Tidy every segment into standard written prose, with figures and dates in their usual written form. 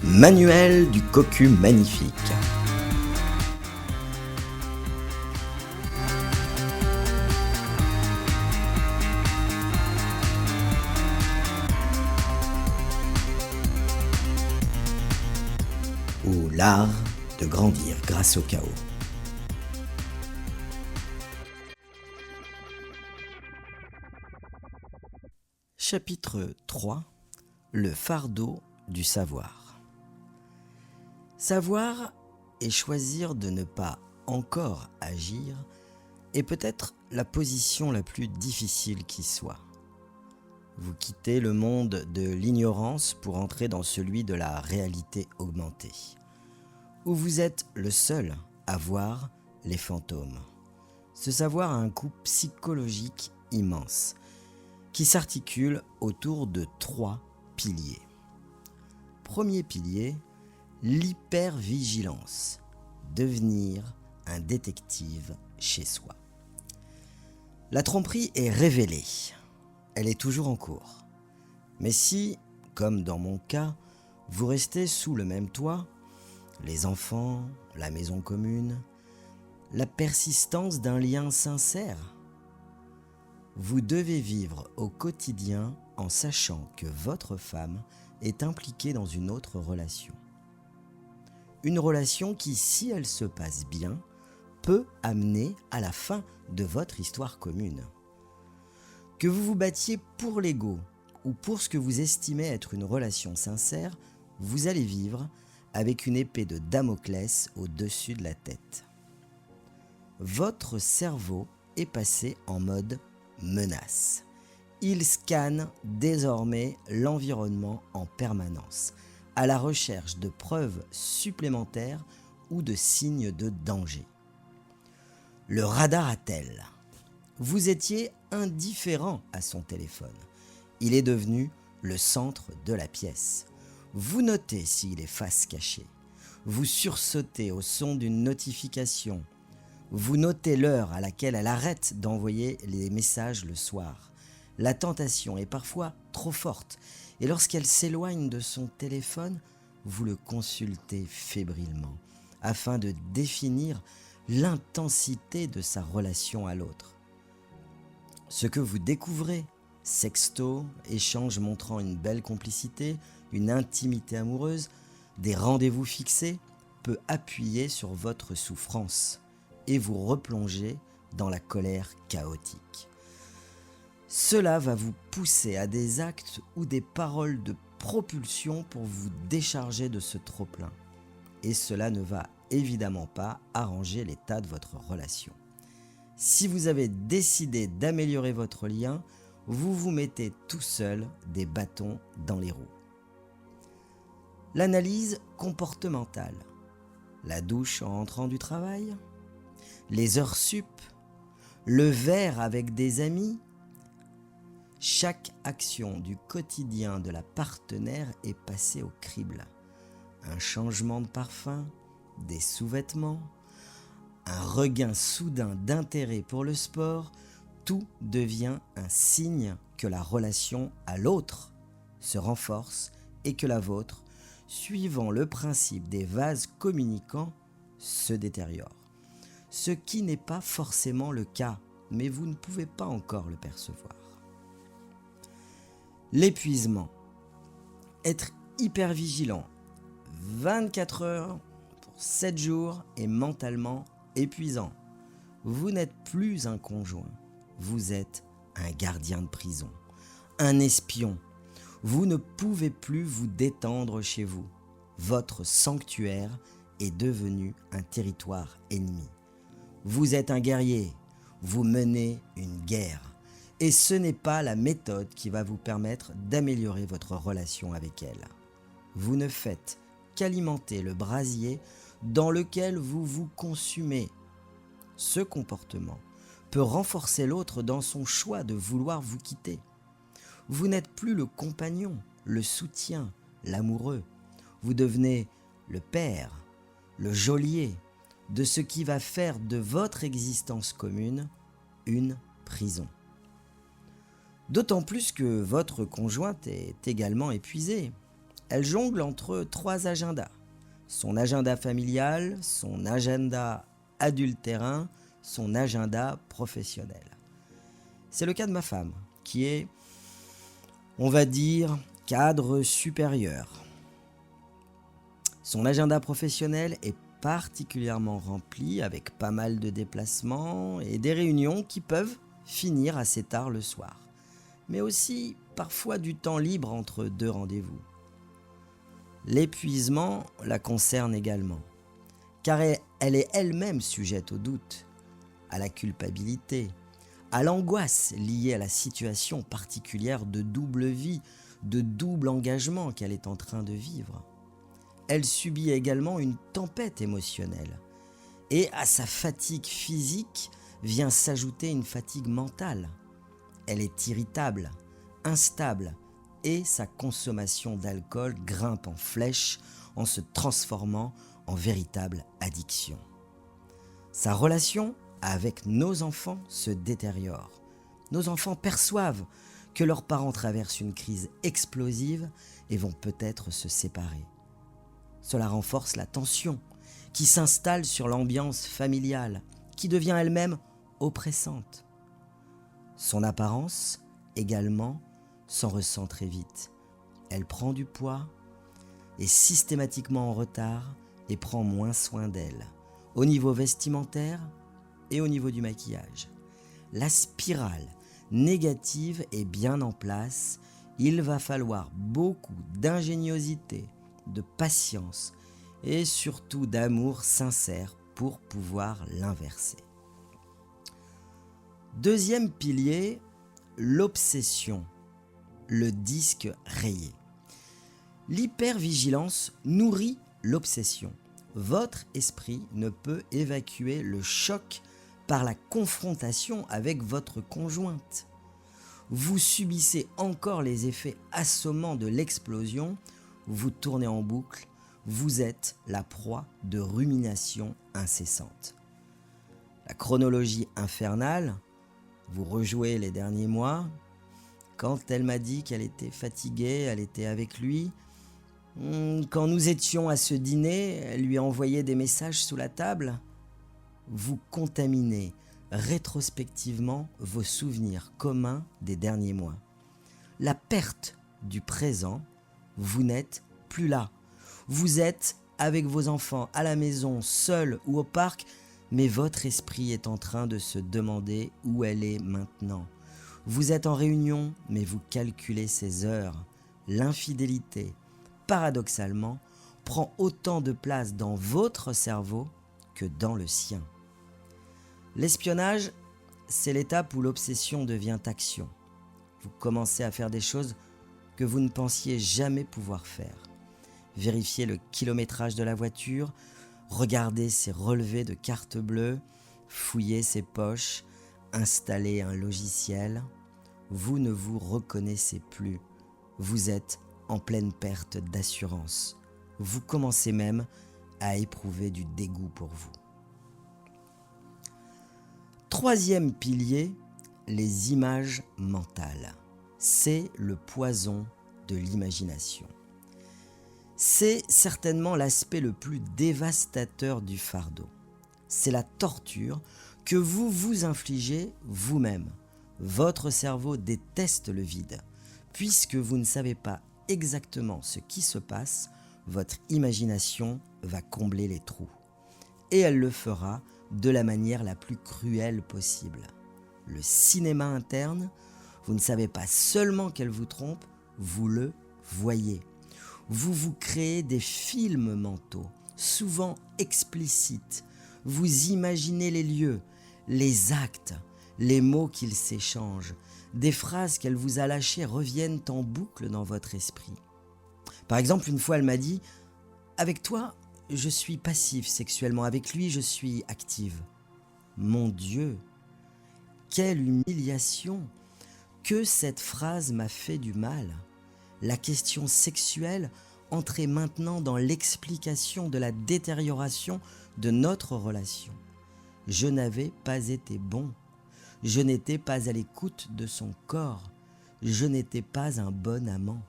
Manuel du cocu magnifique. Ou l'art de grandir grâce au chaos. Chapitre 3. Le fardeau du savoir. Savoir et choisir de ne pas encore agir est peut-être la position la plus difficile qui soit. Vous quittez le monde de l'ignorance pour entrer dans celui de la réalité augmentée, où vous êtes le seul à voir les fantômes. Ce savoir a un coût psychologique immense, qui s'articule autour de 3 piliers. Premier pilier, l'hypervigilance, devenir un détective chez soi. La tromperie est révélée, elle est toujours en cours. Mais si, comme dans mon cas, vous restez sous le même toit, les enfants, la maison commune, la persistance d'un lien sincère, vous devez vivre au quotidien en sachant que votre femme est impliquée dans une autre relation. Une relation qui, si elle se passe bien, peut amener à la fin de votre histoire commune. Que vous vous battiez pour l'ego ou pour ce que vous estimez être une relation sincère, vous allez vivre avec une épée de Damoclès au-dessus de la tête. Votre cerveau est passé en mode menace. Il scanne désormais l'environnement en permanence, à la recherche de preuves supplémentaires ou de signes de danger. Le radar attelle. Vous étiez indifférent à son téléphone. Il est devenu le centre de la pièce. Vous notez s'il est face cachée. Vous sursautez au son d'une notification. Vous notez l'heure à laquelle elle arrête d'envoyer les messages le soir. La tentation est parfois trop forte et lorsqu'elle s'éloigne de son téléphone, vous le consultez fébrilement afin de définir l'intensité de sa relation à l'autre. Ce que vous découvrez, sexto, échanges montrant une belle complicité, une intimité amoureuse, des rendez-vous fixés, peut appuyer sur votre souffrance et vous replonger dans la colère chaotique. Cela va vous pousser à des actes ou des paroles de propulsion pour vous décharger de ce trop-plein. Et cela ne va évidemment pas arranger l'état de votre relation. Si vous avez décidé d'améliorer votre lien, vous vous mettez tout seul des bâtons dans les roues. L'analyse comportementale. La douche en rentrant du travail, les heures sup, le verre avec des amis. Chaque action du quotidien de la partenaire est passée au crible. Un changement de parfum, des sous-vêtements, un regain soudain d'intérêt pour le sport, tout devient un signe que la relation à l'autre se renforce et que la vôtre, suivant le principe des vases communicants, se détériore. Ce qui n'est pas forcément le cas, mais vous ne pouvez pas encore le percevoir. L'épuisement. Être hyper vigilant 24 heures pour 7 jours est mentalement épuisant. Vous n'êtes plus un conjoint, vous êtes un gardien de prison, un espion. Vous ne pouvez plus vous détendre chez vous. Votre sanctuaire est devenu un territoire ennemi. Vous êtes un guerrier, vous menez une guerre. Et ce n'est pas la méthode qui va vous permettre d'améliorer votre relation avec elle. Vous ne faites qu'alimenter le brasier dans lequel vous vous consumez. Ce comportement peut renforcer l'autre dans son choix de vouloir vous quitter. Vous n'êtes plus le compagnon, le soutien, l'amoureux. Vous devenez le père, le geôlier de ce qui va faire de votre existence commune une prison. D'autant plus que votre conjointe est également épuisée. Elle jongle entre 3 agendas. Son agenda familial, son agenda adultérin, son agenda professionnel. C'est le cas de ma femme, qui est, on va dire, cadre supérieur. Son agenda professionnel est particulièrement rempli avec pas mal de déplacements et des réunions qui peuvent finir assez tard le soir, mais aussi parfois du temps libre entre 2 rendez-vous. L'épuisement la concerne également, car elle est elle-même sujette au doute, à la culpabilité, à l'angoisse liée à la situation particulière de double vie, de double engagement qu'elle est en train de vivre. Elle subit également une tempête émotionnelle, et à sa fatigue physique vient s'ajouter une fatigue mentale. Elle est irritable, instable, et sa consommation d'alcool grimpe en flèche en se transformant en véritable addiction. Sa relation avec nos enfants se détériore. Nos enfants perçoivent que leurs parents traversent une crise explosive et vont peut-être se séparer. Cela renforce la tension qui s'installe sur l'ambiance familiale, qui devient elle-même oppressante. Son apparence également s'en ressent très vite. Elle prend du poids, est systématiquement en retard et prend moins soin d'elle, au niveau vestimentaire et au niveau du maquillage. La spirale négative est bien en place. Il va falloir beaucoup d'ingéniosité, de patience et surtout d'amour sincère pour pouvoir l'inverser. Deuxième pilier, l'obsession, le disque rayé. L'hypervigilance nourrit l'obsession. Votre esprit ne peut évacuer le choc par la confrontation avec votre conjointe. Vous subissez encore les effets assommants de l'explosion, vous tournez en boucle, vous êtes la proie de ruminations incessantes. La chronologie infernale, vous rejouez les derniers mois. Quand elle m'a dit qu'elle était fatiguée, elle était avec lui. Quand nous étions à ce dîner, elle lui a envoyé des messages sous la table. Vous contaminez rétrospectivement vos souvenirs communs des derniers mois. La perte du présent, vous n'êtes plus là. Vous êtes avec vos enfants à la maison, seul ou au parc, mais votre esprit est en train de se demander où elle est maintenant. Vous êtes en réunion, mais vous calculez ses heures. L'infidélité, paradoxalement, prend autant de place dans votre cerveau que dans le sien. L'espionnage, c'est l'étape où l'obsession devient action. Vous commencez à faire des choses que vous ne pensiez jamais pouvoir faire. Vérifiez le kilométrage de la voiture, regardez ses relevés de carte bleue, fouillez ses poches, installez un logiciel. Vous ne vous reconnaissez plus. Vous êtes en pleine perte d'assurance. Vous commencez même à éprouver du dégoût pour vous. Troisième pilier, les images mentales. C'est le poison de l'imagination. C'est certainement l'aspect le plus dévastateur du fardeau. C'est la torture que vous vous infligez vous-même. Votre cerveau déteste le vide. Puisque vous ne savez pas exactement ce qui se passe, votre imagination va combler les trous. Et elle le fera de la manière la plus cruelle possible. Le cinéma interne, vous ne savez pas seulement qu'elle vous trompe, vous le voyez. Vous vous créez des films mentaux, souvent explicites. Vous imaginez les lieux, les actes, les mots qu'ils s'échangent. Des phrases qu'elle vous a lâchées reviennent en boucle dans votre esprit. Par exemple, une fois, elle m'a dit « Avec toi, je suis passive sexuellement. Avec lui, je suis active. » Mon Dieu, quelle humiliation! Que cette phrase m'a fait du mal. La question sexuelle entrait maintenant dans l'explication de la détérioration de notre relation. Je n'avais pas été bon. Je n'étais pas à l'écoute de son corps. Je n'étais pas un bon amant.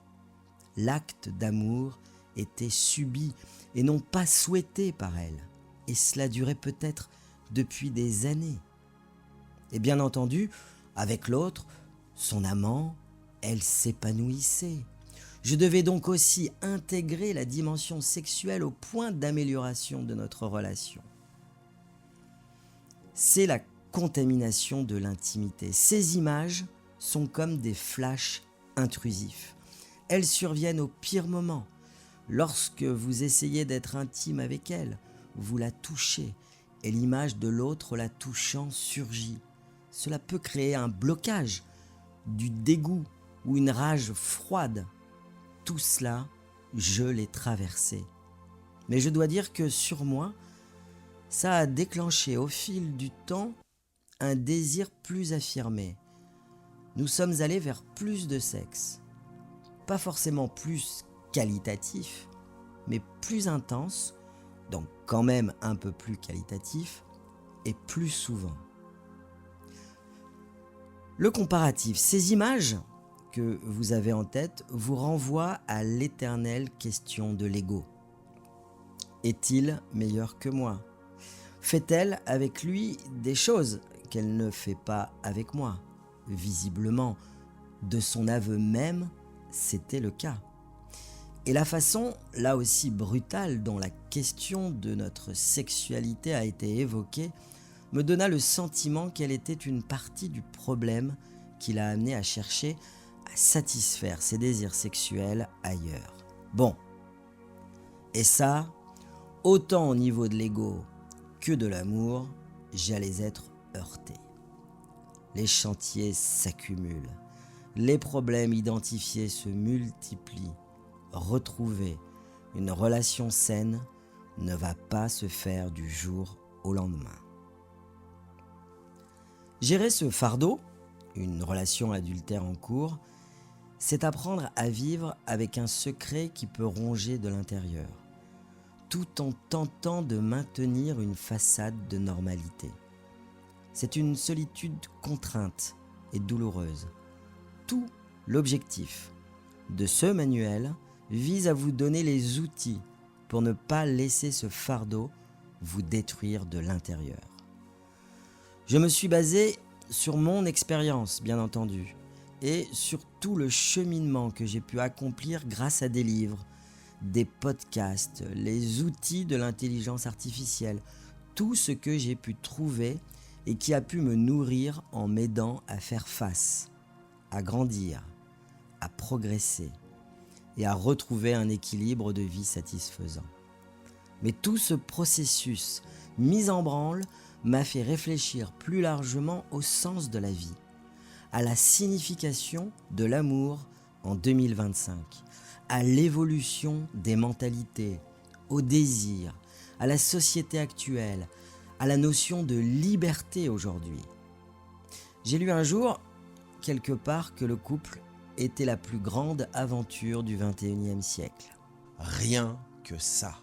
l'acte d'amour était subi et non pas souhaité par elle, et cela durait peut-être depuis des années. Et bien entendu, avec l'autre, son amant, elle s'épanouissait. Je devais donc aussi intégrer la dimension sexuelle au point d'amélioration de notre relation. C'est la contamination de l'intimité. Ces images sont comme des flashs intrusifs. Elles surviennent au pire moment. Lorsque vous essayez d'être intime avec elle, vous la touchez et l'image de l'autre la touchant surgit. Cela peut créer un blocage, du dégoût ou une rage froide. Tout cela, je l'ai traversé. Mais je dois dire que sur moi, ça a déclenché au fil du temps un désir plus affirmé. Nous sommes allés vers plus de sexe. Pas forcément plus qualitatif, mais plus intense, donc quand même un peu plus qualitatif, et plus souvent. Le comparatif, ces images que vous avez en tête vous renvoient à l'éternelle question de l'ego. Est-il meilleur que moi ? Fait-elle avec lui des choses qu'elle ne fait pas avec moi ? Visiblement, de son aveu même, c'était le cas. Et la façon, là aussi brutale, dont la question de notre sexualité a été évoquée, me donna le sentiment qu'elle était une partie du problème qui l'a amené à chercher à satisfaire ses désirs sexuels ailleurs. Bon, et ça, autant au niveau de l'ego que de l'amour, j'allais être heurté. Les chantiers s'accumulent, les problèmes identifiés se multiplient. Retrouver une relation saine ne va pas se faire du jour au lendemain. Gérer ce fardeau, une relation adultère en cours, c'est apprendre à vivre avec un secret qui peut ronger de l'intérieur, tout en tentant de maintenir une façade de normalité. C'est une solitude contrainte et douloureuse. Tout l'objectif de ce manuel vise à vous donner les outils pour ne pas laisser ce fardeau vous détruire de l'intérieur. Je me suis basé sur mon expérience, bien entendu, et sur tout le cheminement que j'ai pu accomplir grâce à des livres, des podcasts, les outils de l'intelligence artificielle, tout ce que j'ai pu trouver et qui a pu me nourrir en m'aidant à faire face, à grandir, à progresser et à retrouver un équilibre de vie satisfaisant. Mais tout ce processus mis en branle m'a fait réfléchir plus largement au sens de la vie, à la signification de l'amour en 2025, à l'évolution des mentalités, au désir, à la société actuelle, à la notion de liberté aujourd'hui. J'ai lu un jour, quelque part, que le couple était la plus grande aventure du XXIe siècle. Rien que ça.